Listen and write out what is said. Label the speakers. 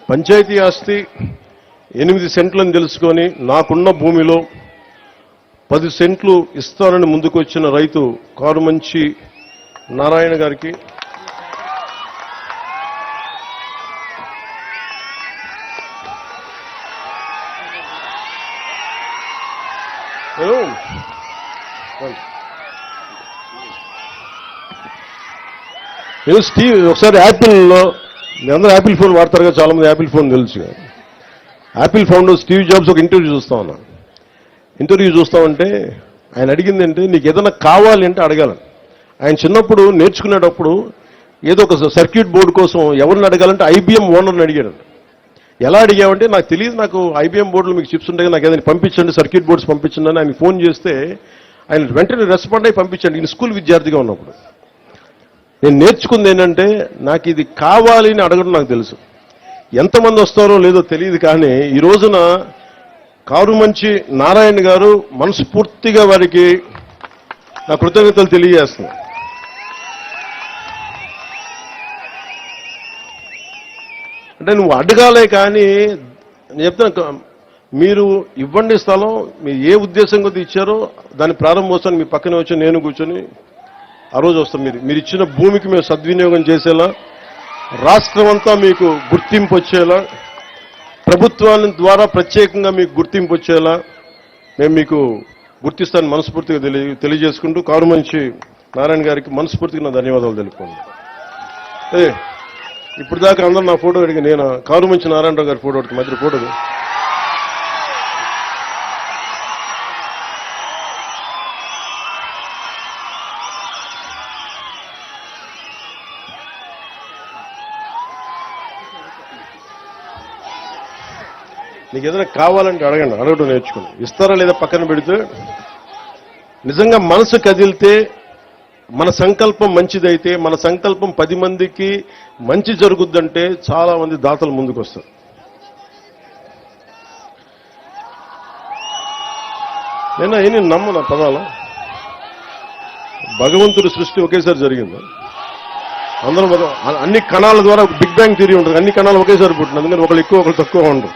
Speaker 1: పంచాయతీ ఆస్తి 8 సెంట్లని తెలుసుకొని నాకున్న భూమిలో 10 సెంట్లు ఇస్తానని ముందుకొచ్చిన రైతు కారుమంచి నారాయణ గారికి స్టీవ్ ఒకసారి యాపిల్లో మీరందరూ యాపిల్ ఫోన్ వాడతారు కదా, చాలా మంది యాపిల్ ఫోన్ తెలుసు. యాపిల్ ఫౌండర్ స్టీవ్ జాబ్స్ ఒక ఇంటర్వ్యూ చూస్తా ఉన్నా. ఇంటర్వ్యూ చూస్తామంటే ఆయన అడిగింది అంటే నీకు ఏదైనా కావాలి అంటే అడగాలని. ఆయన చిన్నప్పుడు నేర్చుకునేటప్పుడు ఏదో ఒక సర్క్యూట్ బోర్డు కోసం ఎవరిని అడగాలంటే ఐబీఎం ఓనర్ని అడిగాడు. ఎలా అడిగామంటే నాకు తెలియదు, నాకు ఐబీఎం బోర్డులో మీకు చిప్స్ ఉంటాయి, నాకు ఏదైనా పంపించండి, సర్క్యూట్ బోర్డ్స్ పంపించండి అని ఆయన ఫోన్ చేస్తే ఆయన వెంటనే రెస్పాండ్ అయి పంపించండి. నేను స్కూల్ విద్యార్థిగా ఉన్నప్పుడు నేను నేర్చుకుంది ఏంటంటే నాకు ఇది కావాలి అని అడగడం నాకు తెలుసు. ఎంతమంది వస్తారో లేదో తెలియదు, కానీ ఈ రోజున కారుమంచి నారాయణ గారు మనస్ఫూర్తిగా వారికి నా కృతజ్ఞతలు తెలియజేస్తున్నా. అంటే నువ్వు అడగాలే కానీ నేను చెప్తాను, మీరు ఇవ్వండి స్థలం, మీరు ఏ ఉద్దేశం కొద్ది ఇచ్చారో దాని ప్రారంభోత్సవాన్ని మీ పక్కనే వచ్చి నేను కూర్చొని ఆ రోజు వస్తాం. మీరు ఇచ్చిన భూమికి మేము సద్వినియోగం చేసేలా, రాష్ట్రం అంతా మీకు గుర్తింపు వచ్చేలా, ప్రభుత్వాల ద్వారా ప్రత్యేకంగా మీకు గుర్తింపు వచ్చేలా మేము మీకు గుర్తిస్తానని మనస్ఫూర్తిగా తెలియజేసుకుంటూ కారుమంచి నారాయణ గారికి మనస్ఫూర్తిగా నా ధన్యవాదాలు తెలుపుకోండి. ఇప్పుడు దాకా అందరూ నా ఫోటో అడిగి నేను కారుమంచి నారాయణరావు గారి ఫోటో అడిగి మధ్య ఫోటో నీకు ఏదైనా కావాలంటే అడగండి, అడగడం నేర్చుకోండి. ఇస్తారా లేదా పక్కన పెడితే నిజంగా మనసు కదిలితే, మన సంకల్పం మంచిదైతే, మన సంకల్పం 10 మందికి మంచి జరుగుద్దంటే చాలా మంది దాతలు ముందుకు వస్తారు. నేను నమ్మను పదాల భగవంతుడి సృష్టి ఒకేసారి జరిగింది. అందరం అన్ని కణాల ద్వారా బిగ్ బ్యాంగ్ థియరీ ఉంటుంది, అన్ని కణాలు ఒకేసారి పుట్టింది. అందుకని ఒకళ్ళు ఎక్కువ ఒకళ్ళు తక్కువ ఉండరు.